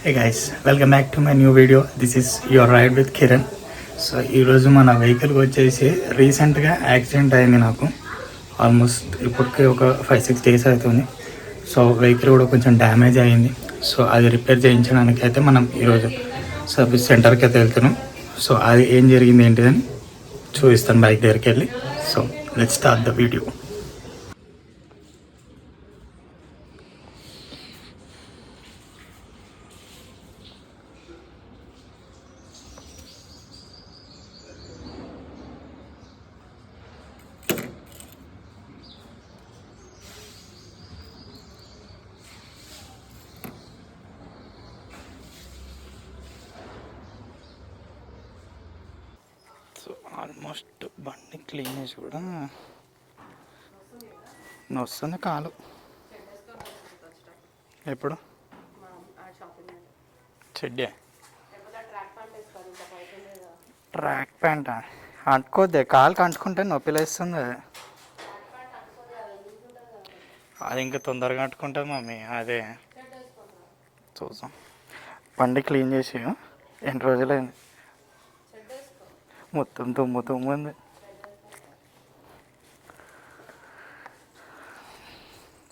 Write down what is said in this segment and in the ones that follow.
Hey guys, welcome back to my new video. This is your ride with Kiran. So ఈరోజు మన వెహికల్కి వచ్చేసి రీసెంట్గా యాక్సిడెంట్ అయింది నాకు. ఆల్మోస్ట్ ఇప్పటికే ఒక 5-6 డేస్ అవుతుంది. సో వెహికల్ కూడా కొంచెం డ్యామేజ్ అయ్యింది. సో అది రిపేర్ చేయించడానికి అయితే మనం ఈరోజు సర్వీస్ సెంటర్కి అయితే వెళ్తున్నాం. సో అది ఏం జరిగింది ఏంటిదని చూపిస్తాను బైక్ దగ్గరికి వెళ్ళి. So let's start the video. So almost బండి క్లీన్ చేసి కూడా వస్తుంది కాలు. ఎప్పుడు చెడ్డే ట్రాక్ ప్యాంటా అంటుకోద్దే, కాలుకి అంటుకుంటే నొప్పి లేస్తుంది. అది ఇంకా తొందరగా అంటుకుంటుంది మమ్మీ. అదే చూసాం. బండి క్లీన్ చేసి ఎన్ని రోజులైంది, మొత్తం తుమ్ముంది.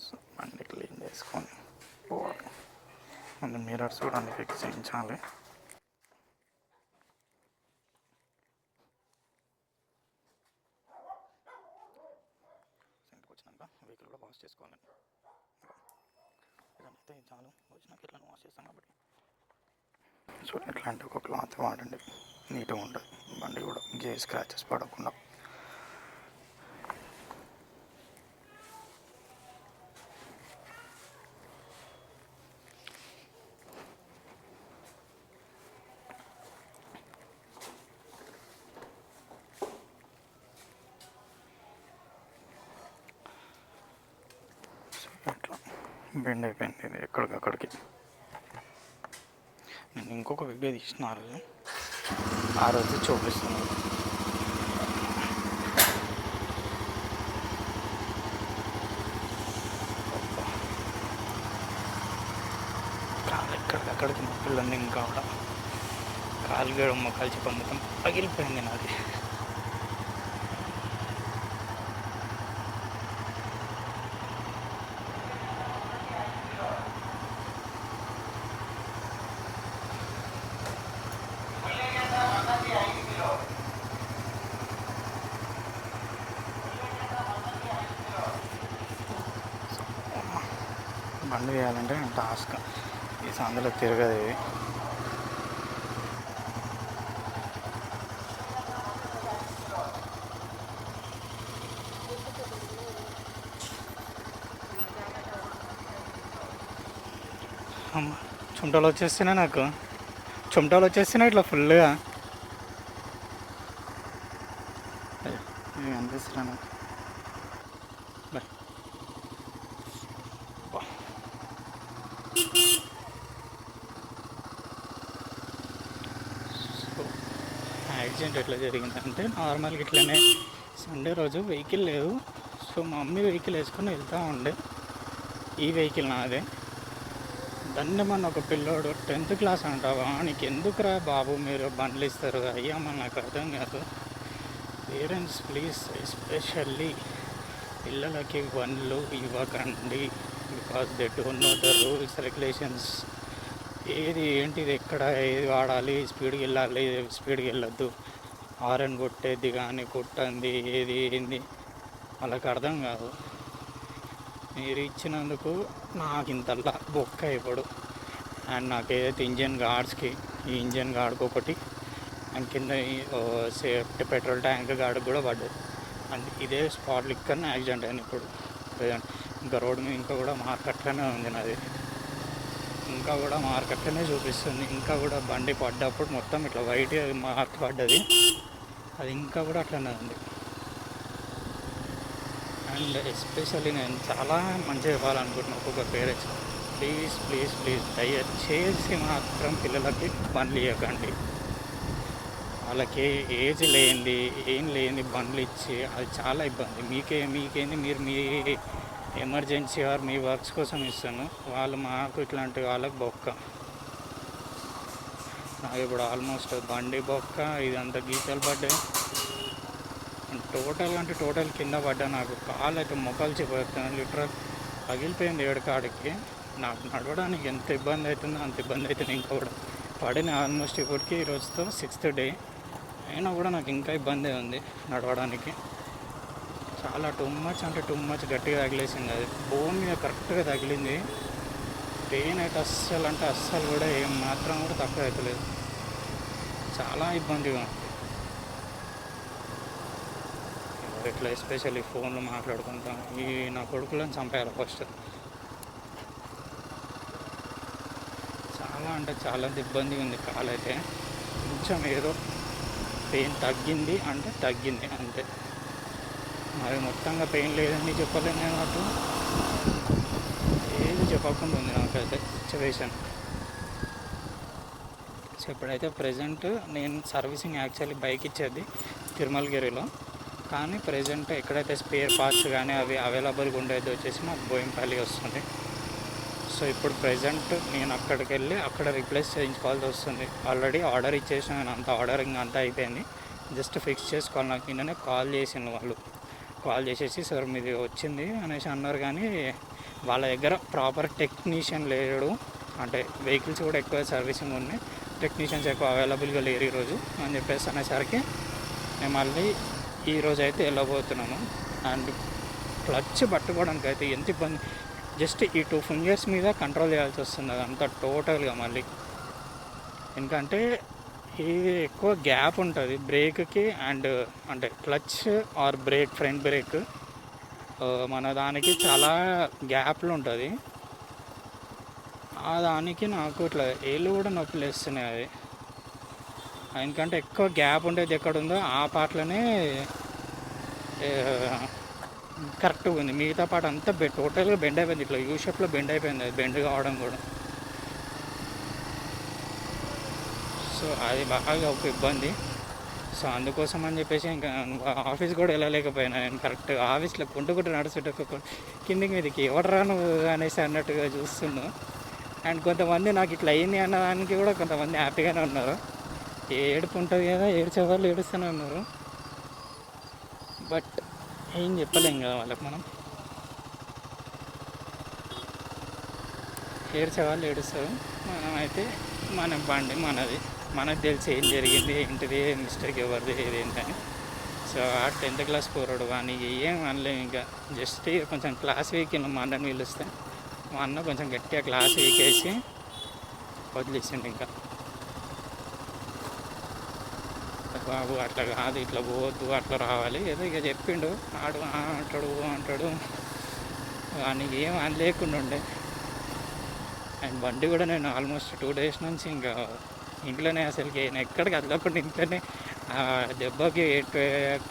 సో బండి క్లీన్ చేసుకొని పోవాలి. మళ్ళీ మిర్రర్స్ కూడా అన్ని ఫిక్స్ చేయించాలి. ఇంటికి వచ్చినాక వెహికల్ కూడా వాష్ చేసుకోవాలి. ఇదంతా చాలు, వచ్చినాక ఇట్లా వాష్ చేస్తాం కాబట్టి. సో ఎట్లాంటి ఒక క్లాత్ వాడండి, నీట్గా ఉంటుంది బండి కూడా, స్క్రాచెస్ పడకుండా. అట్లా బెండ్ అయిపోయింది ఇది ఎక్కడికక్కడికి. నేను ఇంకొక వీడియో తీసిన ఆ రోజు చూపిస్తున్నాను. కాలు ఎక్కడికక్కడికి నొప్పులన్నీ ఇంకా కూడా కాలు గడమ్మ కలిసి మొత్తం పగిలిపోయింది నాది. బండి వేయాలంటే టాస్క్. ఈ సందులో తిరగదు ఇది. అమ్మ చుమటలు వచ్చేస్తున్నాయి నాకు, చుమటలు వచ్చేస్తున్నాయి ఇట్లా ఫుల్గా అనిపిస్తున్నా నాకు. యాక్సిడెంట్ ఎట్లా జరిగిందంటే నార్మల్గా ఇట్లనే సండే రోజు వెహికల్ లేదు. సో మా మమ్మీ వెహికల్ వేసుకొని వెళ్తూ ఉండే. ఈ వెహికల్ నాదే. దాన్ని మన ఒక పిల్లోడు 10th క్లాస్ అంటావా, నీకు ఎందుకురా బాబు మీరు బండ్లు ఇస్తారు అయ్యా, మన నాకు అర్థం కాదు. పేరెంట్స్ ప్లీజ్ ఎస్పెషల్లీ పిల్లలకి బండ్లు ఇవ్వకండి. Because they don't know the rules regulations. ఏది ఏంటిది, ఎక్కడ ఏది వాడాలి, స్పీడ్కి వెళ్ళాలి, స్పీడ్కి వెళ్ళొద్దు, హారన్ కొట్టేది కానీ కొట్టండి ఏది ఏంది వాళ్ళకి అర్థం కాదు. మీరు ఇచ్చినందుకు నాకు ఇంతల్లా బొక్క ఇప్పుడు. అండ్ నాకు ఏదైతే ఇంజన్ గార్డ్స్కి, ఈ ఇంజన్ గార్డ్కి ఒకటి, అండ్ కింద సేఫ్టీ పెట్రోల్ ట్యాంక్ గార్డ్కి కూడా పడ్డది. అండ్ ఇదే స్పాట్ లిక్కర్ యాక్సిడెంట్ అయింది ఇప్పుడు. ఇంకా రోడ్డు మీద ఇంకా కూడా మార్కెట్లోనే ఉంది నాది, ఇంకా కూడా మార్కెట్లోనే చూపిస్తుంది. ఇంకా కూడా బండి పడ్డప్పుడు మొత్తం ఇట్లా వైట్ మార్క్ పడ్డది, అది ఇంకా కూడా అట్లనే ఉంది. అండ్ ఎస్పెషల్లీ నేను చాలా మంచిగా ఇవ్వాలనుకుంటున్నాను ఒక్కొక్క పేరెంట్స్. ప్లీజ్ ప్లీజ్ ప్లీజ్ దయచేసి మాత్రం పిల్లలకి బండ్లు ఇవ్వకండి. వాళ్ళకి ఏజ్ లేనిది ఏం లేని బండ్లు ఇచ్చి అది చాలా ఇబ్బంది. మీకేంది మీరు మీ ఎమర్జెన్సీ ఆర్ మీ వర్క్స్ కోసం ఇస్తాను, వాళ్ళు మాకు ఇట్లాంటి వాళ్ళకి బొక్క. నాకు ఇప్పుడు ఆల్మోస్ట్ బండి బొక్క ఇదంతా గీతలు పడ్డాయి. టోటల్ అంటే టోటల్ కింద పడ్డా. నాకు కాలు అయితే మొక్కలు చెప్పేస్తాను, లిటరల్ పగిలిపోయింది ఏడు కాడికి. నాకు నడవడానికి ఎంత ఇబ్బంది అవుతుందో అంత ఇబ్బంది అవుతుంది. ఇంకా కూడా పడిన ఆల్మోస్ట్ ఇప్పటికి ఈరోజుతో 6th డే అయినా కూడా నాకు ఇంకా ఇబ్బంది ఉంది నడవడానికి. చాలా టూ మచ్ అంటే టూ మచ్ గట్టిగా తగిలేసింది. అది బోన్ మీద కరెక్ట్గా తగిలింది. పెయిన్ అయితే అస్సలు అంటే అస్సలు కూడా ఏం మాత్రం కూడా తక్కువ అవుతలేదు. చాలా ఇబ్బందిగా ఉంది. ఇట్లా ఎస్పెషల్లీ ఫోన్లో మాట్లాడుకుంటాం. ఈ నా కొడుకులను చంపారు ఫస్ట్. చాలా అంటే చాలా ఇబ్బందిగా ఉంది. కాలు అయితే కొంచెం ఏదో పెయిన్ తగ్గింది అంటే తగ్గింది అంతే. మరి మొత్తంగా పెయిన్ లేదని చెప్పలేను నేను. అటు ఏది చెప్పకుండా ఉంది నాకైతే సిచ్యువేషన్. సో ఇప్పుడైతే ప్రజెంట్ నేను సర్వీసింగ్ యాక్చువల్లీ బైక్ ఇచ్చేది తిరుమలగిరిలో. కానీ ప్రజెంట్ ఎక్కడైతే స్పేర్ పార్ట్స్ కానీ అవి అవైలబుల్గా ఉండేది వచ్చేసి మాకు బోయంపల్లి వస్తుంది. సో ఇప్పుడు ప్రజెంట్ నేను అక్కడికి వెళ్ళి అక్కడ రీప్లేస్ చేయించుకోవాల్సి వస్తుంది. ఆల్రెడీ ఆర్డర్ ఇచ్చేసిన, నేను అంతా ఆర్డరింగ్ అంతా అయిపోయింది. జస్ట్ ఫిక్స్ చేసుకోవాలి. నాకు నిన్ననే కాల్ చేసిండు వాళ్ళు. కాల్ చేసేసి సార్ మీది వచ్చింది అనేసి అన్నారు. కానీ వాళ్ళ దగ్గర ప్రాపర్ టెక్నీషియన్ లేడు. అంటే వెహికల్స్ కూడా ఎక్కువ సర్వీసింగ్ ఉన్నాయి, టెక్నీషియన్స్ ఎక్కువ అవైలబుల్గా లేరు ఈరోజు అని చెప్పేసి అనేసరికి మేము మళ్ళీ ఈరోజు అయితే వెళ్ళబోతున్నాము. అండ్ క్లచ్ పట్టుకోవడానికి అయితే ఎంత ఇబ్బంది. జస్ట్ ఈ 2 ఫింగర్స్ మీద కంట్రోల్ చేయాల్సి వస్తుంది అదంతా టోటల్గా మళ్ళీ. ఎందుకంటే ఇది ఎక్కువ గ్యాప్ ఉంటుంది బ్రేక్కి అండ్ అంటే clutch or break, front brake మన దానికి చాలా గ్యాప్లు ఉంటుంది. ఆ దానికి నాకు ఇట్లా ఏళ్ళు కూడా నొప్పులు వేస్తున్నాయి. అది ఎందుకంటే ఎక్కువ గ్యాప్ ఉండేది ఎక్కడ ఉందో ఆ పాటలోనే కరెక్ట్గా ఉంది. మిగతా పాట అంతా టోటల్గా బెండ్ అయిపోయింది. ఇట్లా యూ షేప్లో బెండ్ అయిపోయింది. అది బెండ్ కావడం కూడా. సో అది బాగా ఒక ఇబ్బంది. సో అందుకోసం అని చెప్పేసి ఇంకా ఆఫీస్ కూడా వెళ్ళలేకపోయినా నేను. కరెక్ట్ ఆఫీస్లో కొంటుకుంటూ నడుచుకుంటూ కిందికి మీదకి ఎవరు రాను అనేసి అన్నట్టుగా చూస్తున్నాను. అండ్ కొంతమంది నాకు ఇట్లా అయింది అన్నదానికి కూడా కొంతమంది హ్యాపీగానే ఉన్నారు. ఏడుపు ఉంటుంది కదా, ఏడ్చేవాళ్ళు ఏడుస్తూనే ఉన్నారు. బట్ ఏం చెప్పలేం కదా వాళ్ళకి. మనం ఏడ్చేవాళ్ళు ఏడుస్తారు. మనం అయితే మన బండి మనది, మనకు తెలిసి ఏం జరిగింది ఏంటిది, మిస్టేక్ ఎవరిది ఏదేంటని. సో ఆ 10th క్లాస్ పోరాడు కానీ ఏం అనలేము. ఇంకా జస్ట్ కొంచెం క్లాస్ వీక్ మా అన్నని పిలుస్తే మా అన్న కొంచెం గట్టిగా క్లాస్ వీక్ వేసి వదిలేసిండు. ఇంకా బాబు అట్లా కాదు, ఇట్లా పోవద్దు, అట్లా రావాలి ఏదో ఇక చెప్పిండు. అంటాడు వానికి ఏం అనలేకుండా ఉండే. అండ్ బండి కూడా నేను ఆల్మోస్ట్ 2 days నుంచి ఇంకా ఇంట్లోనే, అసలుకి ఎక్కడికి కదలకుండా ఇంట్లోనే దెబ్బకి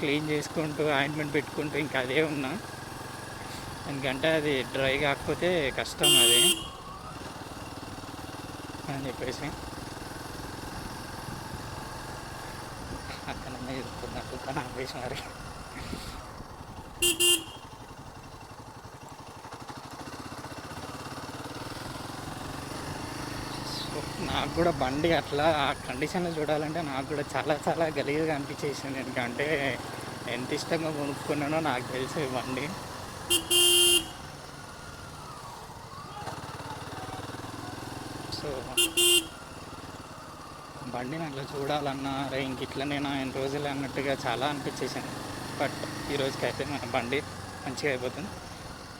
క్లీన్ చేసుకుంటూ ఆయింట్మెంట్ పెట్టుకుంటూ ఇంకా అదే ఉన్నా. ఎందుకంటే అది డ్రై కాకపోతే కష్టం అది అని చెప్పేసి అక్కడనే చెప్తున్నట్టు తను ఆపేసి మరి. సో నాకు కూడా బండి అట్లా ఆ కండిషన్లో చూడాలంటే నాకు కూడా చాలా చాలా గలీజ్గా అనిపించేసింది. ఎందుకంటే ఎంత ఇష్టంగా కొనుక్కున్నానో నాకు తెలిసి బండి. సో బండిని అట్లా చూడాలన్నా రే ఇంక ఇట్లనేనా ఎన్ని రోజులు అన్నట్టుగా చాలా అనిపించేసింది. బట్ ఈరోజుకైతే మన బండి మంచిగా అయిపోతుంది.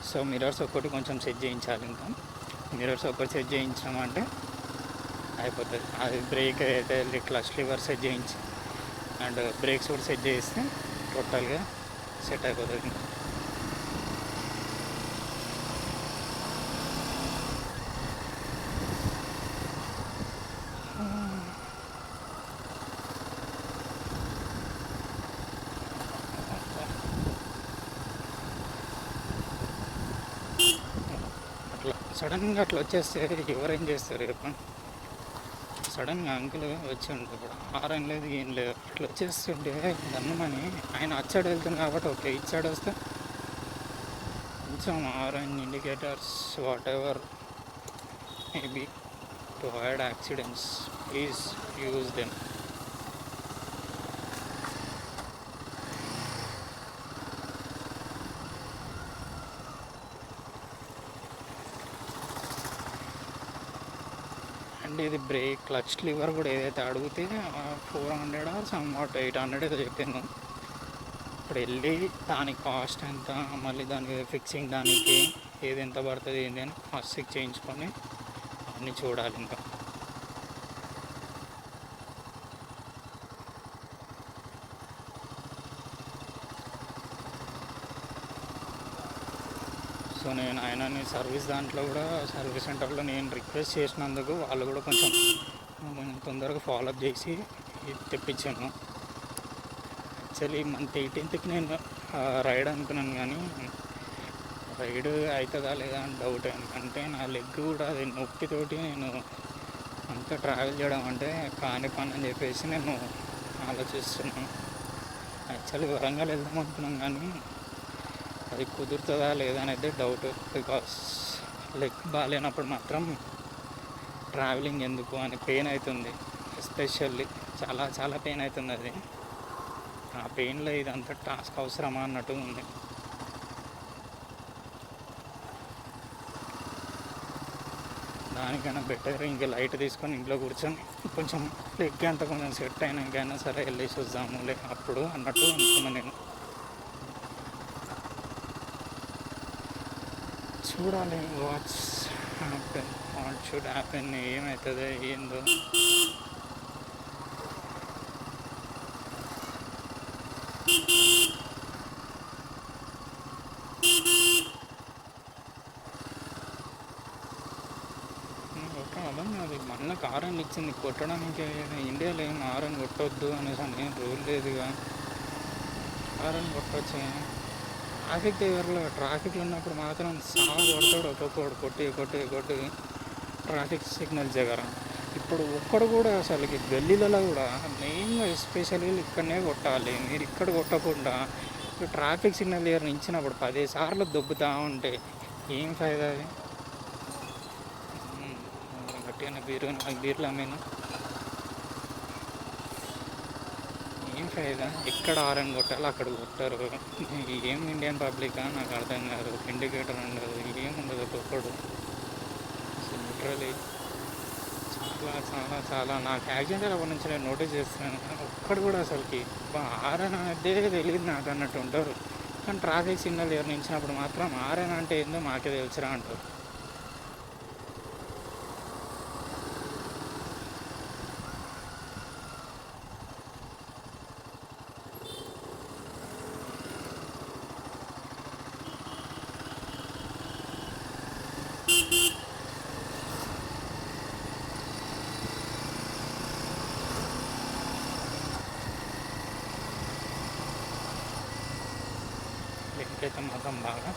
సో మిరర్స్ ఒక్కటి కొంచెం సెట్ చేయించాలి. ఇంకా మిరర్స్ ఒక్కటి సెట్ చేయించామంటే అయిపోతుంది. అది బ్రేక్ అయితే క్లచ్ లివర్ సెట్ చేయించి అండ్ బ్రేక్స్ కూడా సెట్ చేస్తే టోటల్గా సెట్ అయిపోతుంది. అట్లా సడన్గా అట్లా వచ్చేస్తే ఎవరేం చేస్తారు చెప్పండి. సడన్గా అంకుల్ వచ్చి ఉంటుంది. ఇప్పుడు ఆరం లేదు ఏం లేదు, అట్లా వచ్చేస్తుంటే దన్నమని ఆయన అచ్చాడు వెళ్తుంది కాబట్టి ఓకే. ఇచ్చాడు వస్తే కొంచెం orange indicators what ever maybe to avoid accidents please use them. And ఇది బ్రేక్ క్లచ్ లివర్ కూడా ఏదైతే అడిగితే 400 ఆర్ సమ్ వాట్ 800 ఏదో చెప్పాను. ఇప్పుడు వెళ్ళి దాని కాస్ట్ ఎంత, మళ్ళీ దానికి ఫిక్సింగ్ దానికి ఏది ఎంత పడుతుంది ఏంటి అని ఫస్ట్ చెక్ చేయించుకొని అన్నీ చూడాలి ఇంకా. సో నేను ఆయనని సర్వీస్ దాంట్లో కూడా సర్వీస్ సెంటర్లో నేను రిక్వెస్ట్ చేసినందుకు వాళ్ళు కూడా కొంచెం తొందరగా ఫాలోఅప్ చేసి తెప్పించాను. యాక్చువల్లీ మంత్ 18th నేను రైడ్ అనుకున్నాను, కానీ రైడ్ అవుతుందా లేదా అని డౌట్. ఎందుకంటే నా లెగ్ కూడా అది నొప్పితోటి నేను అంతా ట్రావెల్ చేయడం అంటే కాని పని అని చెప్పేసి నేను ఆలోచిస్తున్నాను. యాక్చువల్లీ వరంగల్ వెళ్దాం అనుకున్నాం, కానీ అది కుదురుతుందా లేదా అనేది డౌట్. బికాస్ లెగ్ బాగాలేనప్పుడు మాత్రం ట్రావెలింగ్ ఎందుకు అని పెయిన్ అవుతుంది. ఎస్పెషల్లీ చాలా చాలా పెయిన్ అవుతుంది. అది ఆ పెయిన్లో ఇదంతా టాస్క్ అవసరమా అన్నట్టు ఉంది. దానికైనా బెటర్ ఇంక లైట్ తీసుకొని ఇంట్లో కూర్చొని కొంచెం లెగ్ అంతా కొంచెం సెట్ అయినాకైనా సరే వెళ్ళేసి వద్దాము లేక అప్పుడు అన్నట్టు అనుకున్నాను నేను. చూడాలి watts happen, what should happen, ఏమవుతుందో ఏందో. అది మన ఆరన్ ఇచ్చింది కొట్టడానికి. ఇండియాలో ఏం ఆరన్ కొట్టొద్దు అనేసి అని రూల్ లేదుగా. ఆరన్ కొట్టొచ్చే. ట్రాఫిక్లో ఉన్నప్పుడు మాత్రం సాగు కొడతాడు ఒక్కొక్కడు, కొట్టి కొట్టి కొట్టి ట్రాఫిక్ సిగ్నల్స్ దగ్గర. ఇప్పుడు ఒక్కడు కూడా అసలుకి గల్లీలలో కూడా మెయిన్గా ఎస్పెషల్లీ ఇక్కడనే కొట్టాలి. మీరు ఇక్కడ కొట్టకుండా ట్రాఫిక్ సిగ్నల్ దగ్గర ఇచ్చినప్పుడు 10 సార్లు దొబ్బుతూ ఉంటే ఏం ఫైదా? అది గట్టిగా బీర్లు అమ్మేను ఏం ఫైదా? ఎక్కడ ఆరన్ కొట్టాలో అక్కడ కొట్టారు. ఏం ఇండియన్ పబ్లికా నాకు అర్థం కాదు. ఇండికేటర్ ఉండదు, ఏముండదు. ఒక్కొక్కడు లిటరలీ చాలా చాలా చాలా నాకు యాక్సిడెంట్ అప్పటి నుంచి నేను నోటీస్ చేస్తున్నాను. ఒక్కడు కూడా అసలుకి ఆరన్ అదే తెలియదు నాకు అన్నట్టు ఉంటారు. కానీ ట్రాఫిక్ సిగ్నల్ ఎవరిని ఇచ్చినప్పుడు మాత్రం ఆరన్ అంటే ఏందో మాకే తెలుసురా అంటారు. అయితే మాత్రం బాగా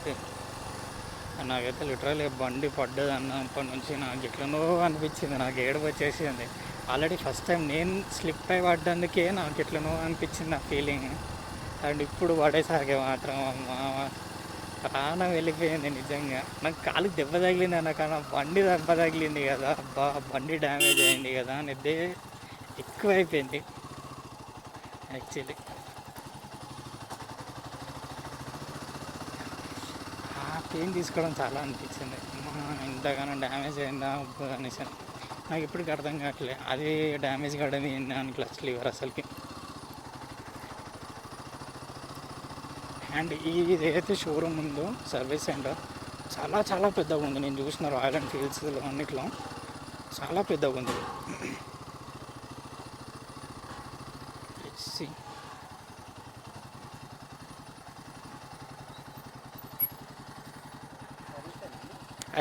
నాకైతే లిటరల్ బండి పడ్డది అన్నప్పటి నుంచి నాకు ఎట్లనో అనిపించింది. నాకు ఏడుపు వచ్చేసింది. ఆల్రెడీ ఫస్ట్ టైం నేను స్లిప్ అయి పడ్డందుకే నాకు ఎట్లనో అనిపించింది ఆ ఫీలింగ్. అండ్ ఇప్పుడు పడేసాగే మాత్రం ప్రాణం వెళ్ళిపోయింది నిజంగా. నాకు కాలుకి దెబ్బ తగిలింది అన్నకన్నా బండి దెబ్బ తగిలింది కదా, బండి డ్యామేజ్ అయింది కదా అనేది ఎక్కువైపోయింది యాక్చువల్లీ. పెయిన్ తీసుకోవడం చాలా అనిపించింది. ఇంతగానో డ్యామేజ్ అయిందా అనేసి నాకు ఇప్పటికి అర్థం కావట్లేదు. అది డ్యామేజ్ కావడం ఏంటి అని క్లచ్ లివర్ అసలుకి. అండ్ ఇది ఏదైతే షోరూమ్ ఉందో సర్వీస్ సెంటర్ చాలా చాలా పెద్దగా ఉంది. నేను చూసిన రాయల్ ఎన్ఫీల్డ్స్లో అన్నిట్లో చాలా పెద్దగా ఉంది.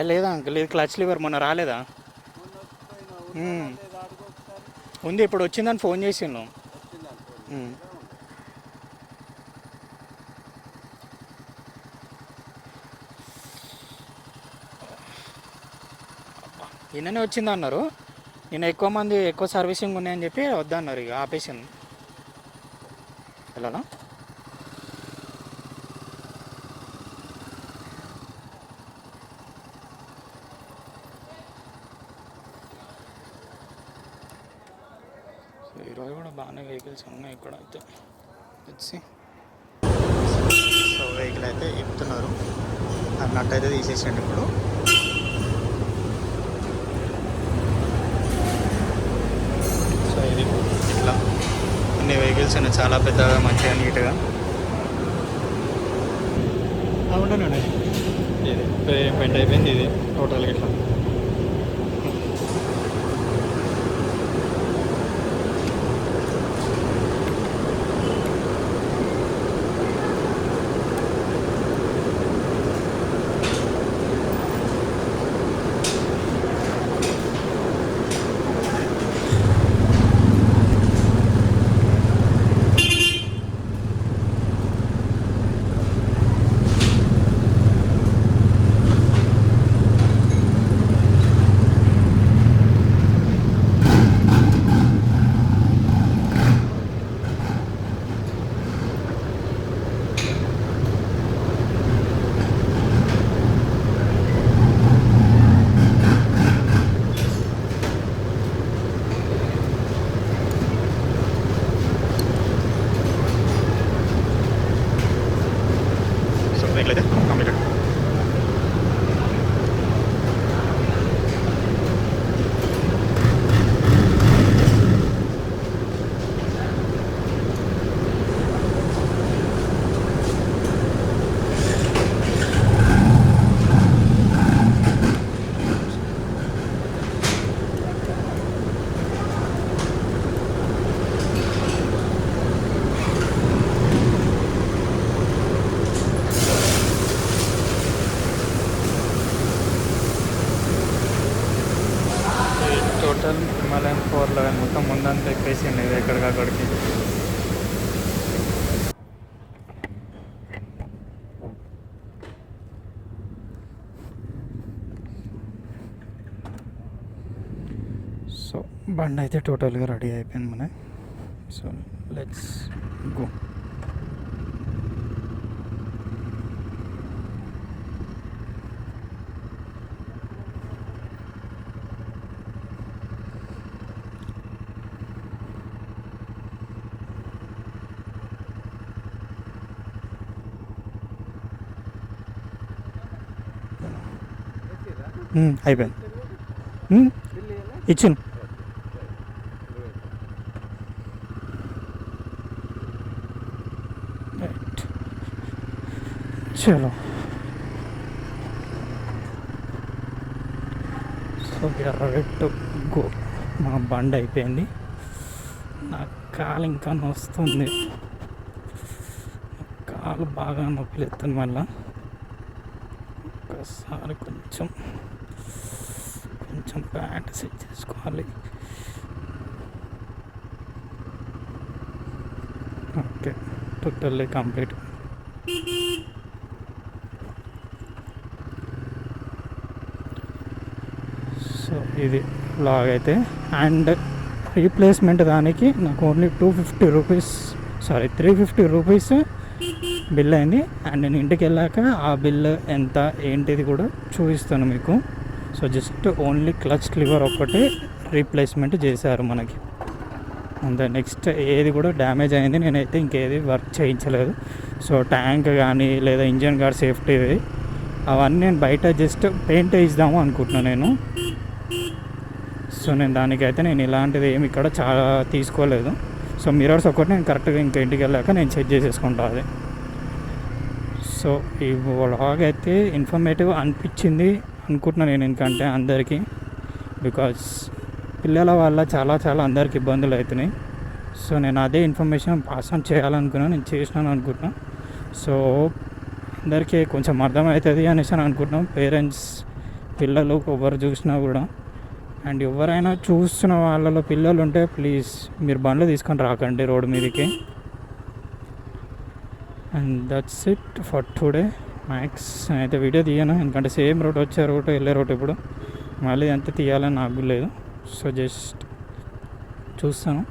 లేదా అంకుల్, ఇది క్లచ్ లివర్ మొన్న రాలేదా? ఉంది, ఇప్పుడు వచ్చిందని ఫోన్ చేసిండు. నిన్ననే వచ్చింది అన్నారు. నిన్న ఎక్కువ సర్వీసింగ్ ఉన్నాయని చెప్పి వద్దన్నారు, ఇక ఆపేసింది. వెళ్ళాలా? ఈరోజు కూడా బాగానే వెహికల్స్ ఉన్నాయి ఇక్కడ అయితే వచ్చి. సో వెహికల్ అయితే ఎక్కుతున్నారు, అన్నట్టు అయితే తీసేసండి ఇప్పుడు. సో ఇది ఇట్లా అన్ని వెహికల్స్ ఉన్నాయి, చాలా పెద్దగా మంచిగా నీట్గా. అవునండి, ఇది పెయింట్ అయిపోయింది ఇది టోటల్గా ఇట్లా. టోటల్ హిమాలయన్ 411 మొత్తం ముందంతా ఎక్కేసింది ఇది ఎక్కడికక్కడికి. సో బండి అయితే టోటల్గా రెడీ అయిపోయింది మన. So let's go. అయిపోయింది, ఇచ్చాను. చలో సో రెడీ టు గో. మా బండి అయిపోయింది, నా కాలు ఇంకా నొస్తుంది, కాలు బాగా నొప్పి ఎత్తుంది. మళ్ళా ఒకసారి కొంచెం ప్యాంట్ సెట్ చేసుకోవాలి. Okay, totally complete. సో ఇది లాగ్ అయితే. అండ్ రీప్లేస్మెంట్ దానికి నాకు only 250 rupees, sorry 350 rupees bill అయింది. అండ్ నేను ఇంటికి వెళ్ళాక ఆ బిల్ ఎంత ఏంటిది కూడా చూపిస్తాను మీకు. So just only clutch liver ఒక్కటే రీప్లేస్మెంట్ చేశారు మనకి అంతే. నెక్స్ట్ ఏది కూడా డ్యామేజ్ అయింది, నేనైతే ఇంకేది వర్క్ చేయించలేదు. సో ట్యాంక్ కానీ లేదా ఇంజన్ గార్డ్ సేఫ్టీ అవన్నీ నేను బయట జస్ట్ పెయింట్ వేయిద్దాము అనుకుంటున్నాను నేను. సో నేను దానికైతే నేను ఇలాంటిది ఏమి ఇక్కడ చాలా తీసుకోలేదు. సో మిర్రర్స్ ఒకటి నేను కరెక్ట్గా ఇంకా ఇంటికి వెళ్ళాక నేను చెక్ చేసేసుకుంటా అది. సో ఈ వ్లాగ్ అయితే ఇన్ఫర్మేటివ్ అనిపించింది అనుకుంటున్నాను నేను, ఎందుకంటే అందరికీ, బికాజ్ పిల్లల వల్ల చాలా అందరికి ఇబ్బందులు అవుతున్నాయి. సో నేను అదే ఇన్ఫర్మేషన్ పాస్ ఆన్ చేయాలనుకున్నాను, నేను చేసినాను అనుకుంటున్నాను. సో అందరికీ కొంచెం అర్థమవుతుంది అనేసి అని అనుకుంటున్నాం. పేరెంట్స్ పిల్లలు ఎవరు చూసినా కూడా, అండ్ ఎవరైనా చూస్తున్న వాళ్ళలో పిల్లలు ఉంటే ప్లీజ్ మీరు బండ్లు తీసుకొని రాకండి రోడ్డు మీదకి. And that's it for today. Max అయితే వీడియో తీయను, ఎందుకంటే సేమ్ రూట్ వచ్చే రూట్ వెళ్ళే రూట్ ఇప్పుడు మళ్ళీ ఎంత తీయాలని నాకు లేదు. సో జస్ట్ చూస్తాను,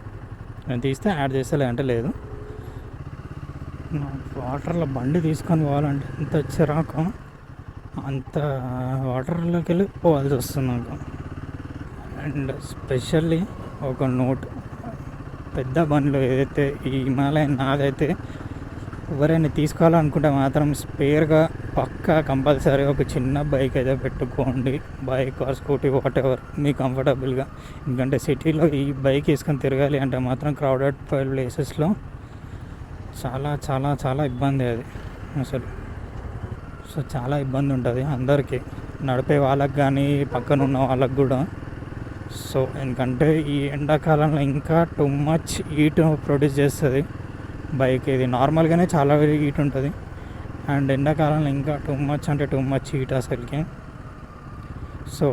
నేను తీస్తే యాడ్ చేస్తా, లేదంటే లేదు. వాటర్లో బండి తీసుకొని పోవాలంటే ఎంత చిరాకు, అంత వాటర్లోకి వెళ్ళి పోవాల్సి వస్తుంది నాకు. అండ్ స్పెషల్లీ ఒక నోట్, పెద్ద బండ్లు ఏదైతే ఈ హిమాలయన్ నాదైతే ఎవరైనా తీసుకోవాలనుకుంటే మాత్రం స్పేర్గా పక్కా కంపల్సరీ ఒక చిన్న బైక్ అయితే పెట్టుకోండి. Bike or scooty whatever మీ కంఫర్టబుల్గా. ఎందుకంటే సిటీలో ఈ బైక్ వేసుకొని తిరగాలి అంటే మాత్రం క్రౌడెడ్ ప్లేసెస్లో చాలా చాలా చాలా ఇబ్బంది అది అసలు. సో చాలా ఇబ్బంది ఉంటుంది అందరికీ, నడిపే వాళ్ళకి కానీ పక్కన ఉన్న వాళ్ళకి కూడా. సో ఎందుకంటే ఈ ఎండాకాలంలో ఇంకా టూ మచ్ హీట్ ప్రొడ్యూస్ చేస్తుంది బైక్. ఇది నార్మల్గానే చాలా హీట్ ఉంటుంది, అండ్ ఎండాకాలంలో ఇంకా టూ మచ్ అంటే టూ మచ్ హీట్ అసలుకి. So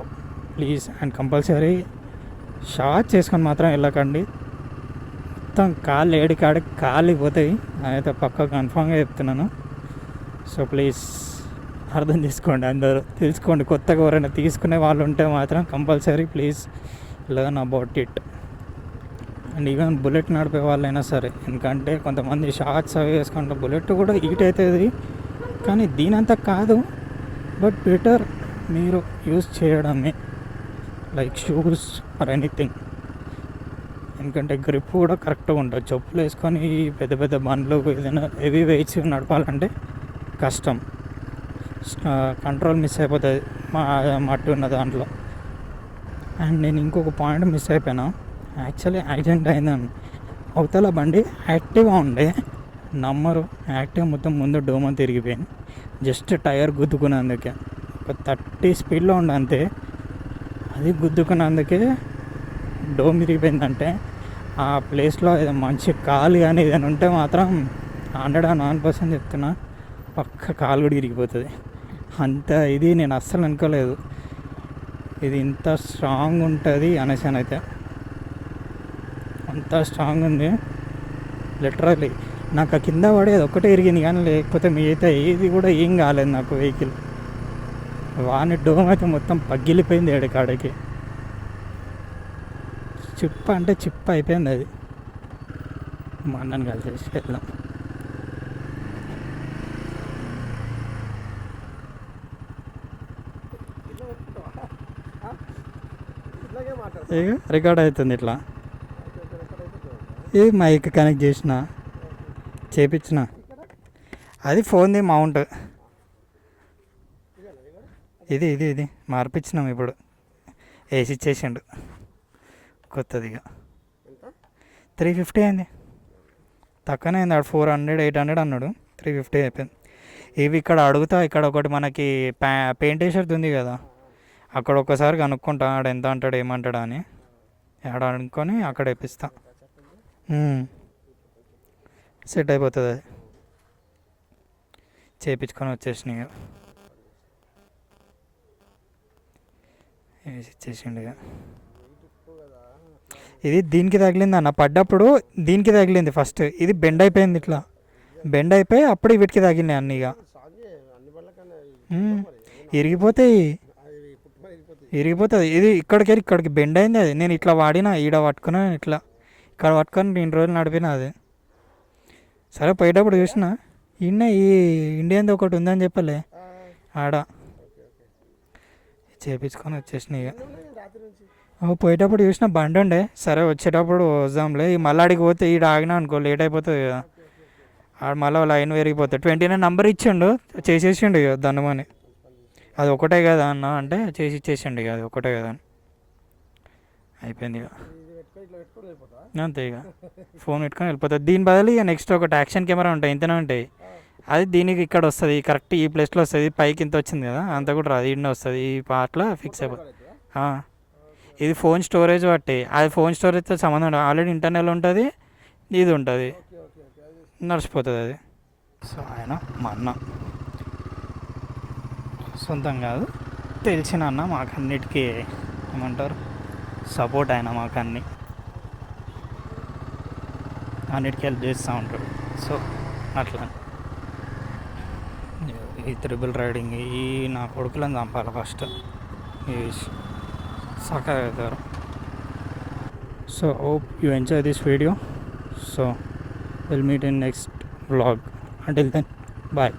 please and compulsory short చేసుకొని మాత్రం వెళ్ళకండి. మొత్తం కాళ్ళు ఏడికాడికి కాలిపోతాయి, అయితే పక్క కన్ఫామ్గా చెప్తున్నాను. సో ప్లీజ్ అర్థం చేసుకోండి, అందరూ తెలుసుకోండి. కొత్తగా ఎవరైనా తీసుకునే వాళ్ళు ఉంటే మాత్రం compulsory please learn about it. And even bullet నడిపే వాళ్ళైనా సరే, ఎందుకంటే కొంతమంది షార్ట్స్ అవి వేసుకుంటే బుల్లెట్ కూడా హీట్ అవుతుంది, కానీ దీనంతా కాదు. బట్ బెటర్ మీరు యూజ్ చేయడమే, లైక్ షూస్ ఆర్ ఎనీథింగ్. ఎందుకంటే గ్రిప్ కూడా కరెక్ట్గా ఉంటుంది. చెప్పులు వేసుకొని పెద్ద పెద్ద బండ్లు ఏదైనా హెవీ వెయిట్స్ నడపాలంటే కష్టం, కంట్రోల్ మిస్ అయిపోతుంది మట్టి ఉన్న దాంట్లో. అండ్ నేను ఇంకొక పాయింట్ మిస్ అయిపోయినా. యాక్చువల్లీ యాక్సిడెంట్ అయిందని అవతల బండి యాక్టివ్గా ఉండే, నమ్మరు, యాక్టివ్ మొత్తం ముందు డోమ తిరిగిపోయింది. జస్ట్ టైర్ గుద్దుకున్నందుకే ఒక 30 స్పీడ్లో ఉండే అంతే. అది గుద్దుకున్నందుకే డోమ్ తిరిగిపోయిందంటే ఆ ప్లేస్లో ఏదో మంచి కాలు కానీ ఏదైనా ఉంటే మాత్రం 101% చెప్తున్నా, పక్క కాలు కూడా ఇరిగిపోతుంది. అంత ఇది నేను అస్సలు అనుకోలేదు ఇది ఇంత స్ట్రాంగ్ ఉంటుంది అనేసి. అయితే అంత స్ట్రాంగ్ ఉంది లిటరల్లీ. నాకు కింద పడేది ఒక్కటే ఇరిగింది, కానీ లేకపోతే మిగతా ఏది కూడా ఏం కాలేదు నాకు వెహికల్. వాని డోమ్ అయితే మొత్తం పగిలిపోయింది ఏడకాడికి, చిప్ప అంటే చిప్ప అయిపోయింది అది. మా అన్నని కలిసి వెళ్ళాం. రికార్డ్ అవుతుంది ఇట్లా. ఏ మైక్ కనెక్ట్ చేసిన చేపించిన, అది ఫోన్ది మౌంట్. ఇది ఇది ఇది మార్పించినాం ఇప్పుడు, వేసి ఇచ్చేసిండు కొత్తదిగా. 350 అయింది, తక్కువనే అయింది. ఆడు 400 800 అన్నాడు, 350 అయిపోయింది. ఇవి ఇక్కడ అడుగుతా, ఇక్కడ ఒకటి మనకి పెయింట్ వేసేది ఉంది కదా, అక్కడ ఒక్కసారి కనుక్కుంటా ఆడ ఎంత అంటాడు ఏమంటాడా అని. ఆడ అనుకొని అక్కడ వేపిస్తా, సెట్ అయిపోతుంది. అది చేయించుకొని వచ్చేసినాయి, వేసి ఇచ్చేసిండు ఇక. ఇది దీనికి తగిలింది అన్న, పడ్డప్పుడు దీనికి తగిలింది ఫస్ట్. ఇది బెండ్ అయిపోయింది, ఇట్లా బెండ్ అయిపోయి అప్పుడు వీటికి తగిలినాయి అన్నీ. ఇక ఇరిగిపోతాయి, ఇరిగిపోతుంది. ఇది ఇక్కడికి బెండ్ అయింది. అది నేను ఇట్లా వాడినా, ఈడ పట్టుకున్నా, ఇట్లా ఇక్కడ పట్టుకొని 2 రోజులు నడిపిన అది. సరే పోయేటప్పుడు చూసిన, ఈ ఇండియన్ది ఒకటి ఉందని చెప్పలే ఆడ, చేపించుకొని వచ్చేసినాయి. ఇక పోయేటప్పుడు చూసిన బండి ఉండే, సరే వచ్చేటప్పుడు వద్దాంలే. ఈ మళ్ళీ అడిగి పోతే ఈడ ఆగినా అనుకో లేట్ అయిపోతుంది కదా, ఆడ మళ్ళీ లైన్ పెరిగిపోతుంది. 29 నెంబర్ ఇచ్చిండు, చేసేసిండు ఇక దండమని. అది ఒకటే కదా అన్న అంటే చేసి ఇచ్చేసిండు ఇక, అది ఒకటే కదా అని అయిపోయింది ఇక. అంతే ఇక ఫోన్ పెట్టుకొని వెళ్ళిపోతుంది. దీని బదులు ఇక నెక్స్ట్ ఒకటి యాక్షన్ కెమెరా ఉంటాయి, ఇంతనే ఉంటాయి. అది దీనికి ఇక్కడ వస్తుంది, కరెక్ట్ ఈ ప్లేస్లో వస్తుంది. పైకి ఇంత వచ్చింది కదా, అంత కూడా రాదు, ఇన్న వస్తుంది. ఈ పార్ట్లో ఫిక్స్ అయిపోతుంది. ఇది ఫోన్ స్టోరేజ్ బట్టి, అది ఫోన్ స్టోరేజ్తో సంబంధం ఉండదు. ఆల్రెడీ ఇంటర్నల్ ఉంటుంది, ఇది ఉంటుంది, నడిచిపోతుంది అది. సో ఆయన మా అన్న, సొంతం కాదు, తెలిసిన అన్న. మాకన్నిటికీ ఏమంటారు సపోర్ట్, ఆయన మాకు అన్నిటికీ హెల్ప్ చేస్తూ ఉంటాడు. సో అట్లా ఈ త్రిబుల్ రైడింగ్ ఈ నా కొడుకులను చంపాలి ఫస్ట్, ఈ సక్కగా అవుతారు. So hope you enjoy this video. So will meet in next vlog. Until then, bye.